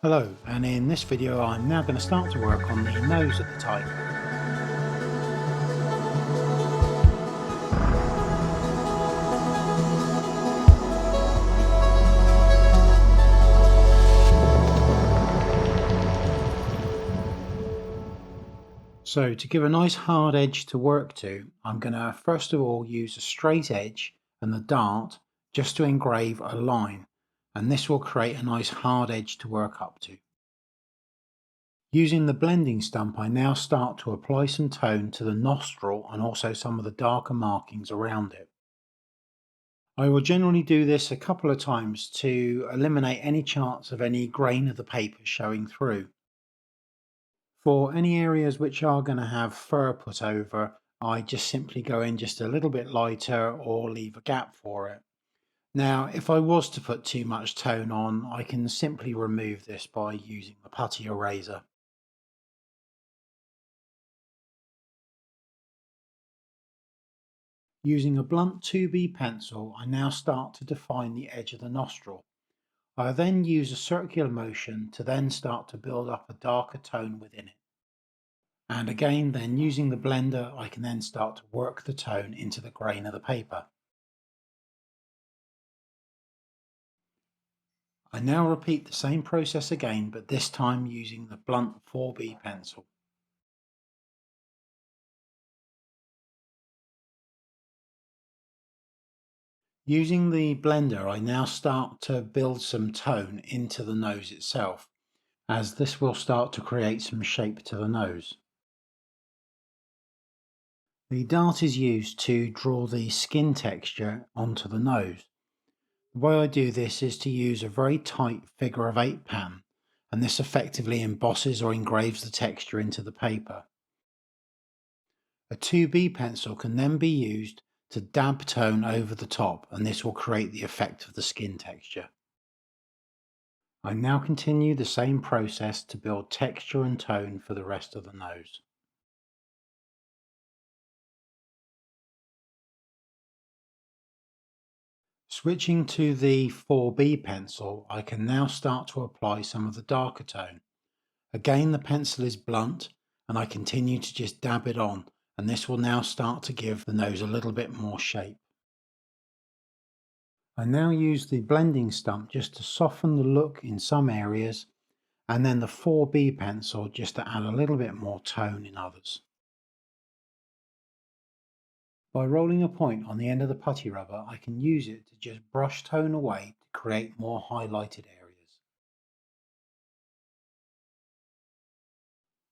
Hello, and in this video I'm now going to start to work on the nose of the tiger. So to give a nice hard edge to work to, I'm going to first of all use a straight edge and the dart just to engrave a line, and this will create a nice hard edge to work up to. Using the blending stump, I now start to apply some tone to the nostril and also some of the darker markings around it. I will generally do this a couple of times to eliminate any chance of any grain of the paper showing through. For any areas which are going to have fur put over, I just simply go in just a little bit lighter or leave a gap for it. Now, if I was to put too much tone on, I can simply remove this by using the putty eraser. Using a blunt 2B pencil, I now start to define the edge of the nostril. I then use a circular motion to then start to build up a darker tone within it. And again, then using the blender, I can then start to work the tone into the grain of the paper. I now repeat the same process again, but this time using the blunt 4B pencil. Using the blender, I now start to build some tone into the nose itself, as this will start to create some shape to the nose. The dart is used to draw the skin texture onto the nose. The way I do this is to use a very tight figure of 8 pen, and this effectively embosses or engraves the texture into the paper. A 2B pencil can then be used to dab tone over the top, and this will create the effect of the skin texture. I now continue the same process to build texture and tone for the rest of the nose. Switching to the 4B pencil, I can now start to apply some of the darker tone. Again, the pencil is blunt and I continue to just dab it on, and this will now start to give the nose a little bit more shape. I now use the blending stump just to soften the look in some areas, and then the 4B pencil just to add a little bit more tone in others. By rolling a point on the end of the putty rubber, I can use it to just brush tone away to create more highlighted areas.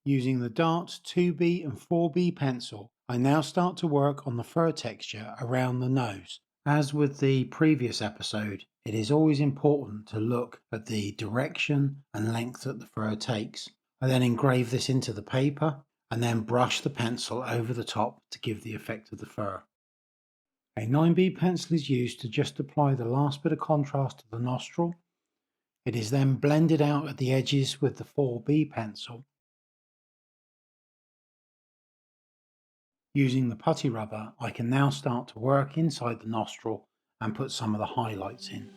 Using the Dart 2B and 4B pencil, I now start to work on the fur texture around the nose. As with the previous episode, it is always important to look at the direction and length that the fur takes. I then engrave this into the paper and then brush the pencil over the top to give the effect of the fur. A 9B pencil is used to just apply the last bit of contrast to the nostril. It is then blended out at the edges with the 4B pencil. Using the putty rubber, I can now start to work inside the nostril and put some of the highlights in.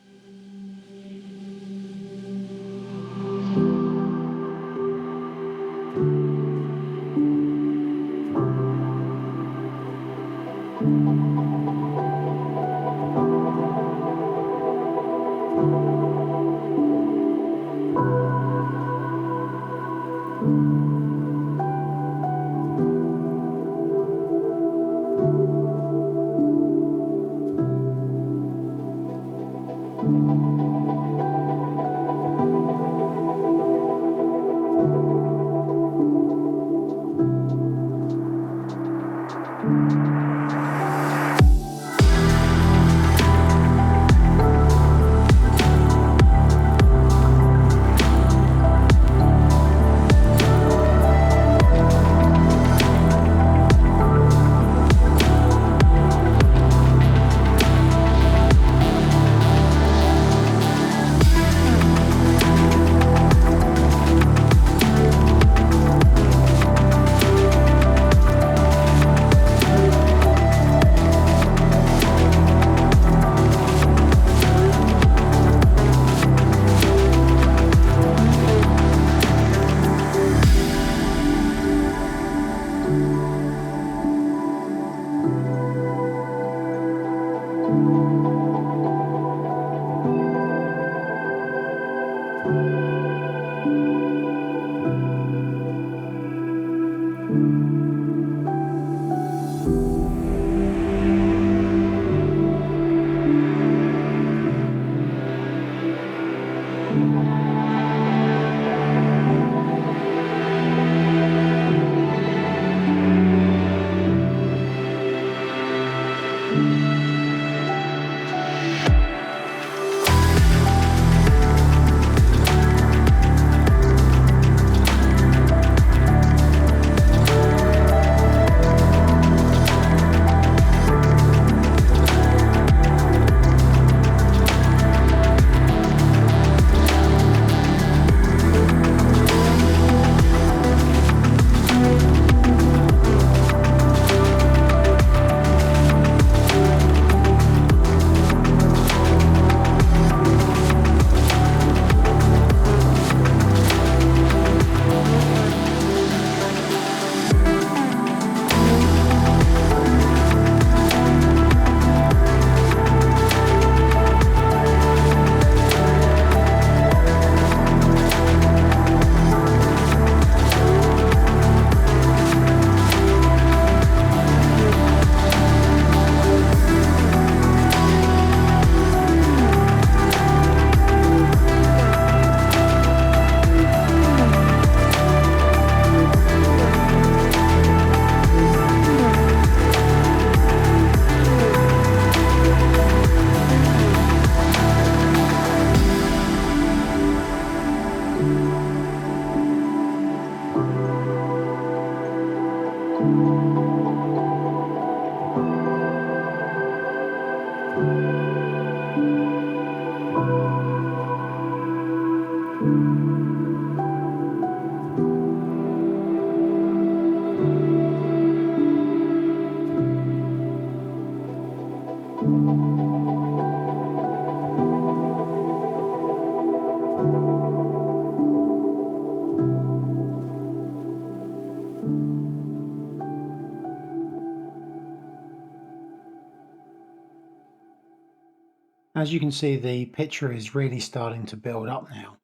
As you can see, the picture is really starting to build up now.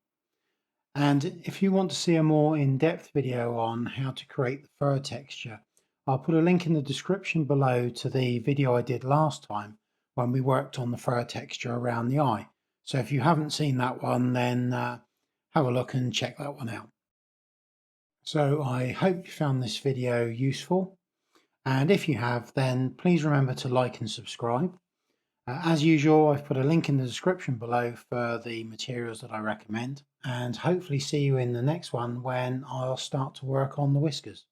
And if you want to see a more in-depth video on how to create the fur texture, I'll put a link in the description below to the video I did last time when we worked on the fur texture around the eye. So if you haven't seen that one, then have a look and check that one out. So I hope you found this video useful. And if you have, then please remember to like and subscribe. As usual, I've put a link in the description below for the materials that I recommend, and hopefully see you in the next one when I'll start to work on the whiskers.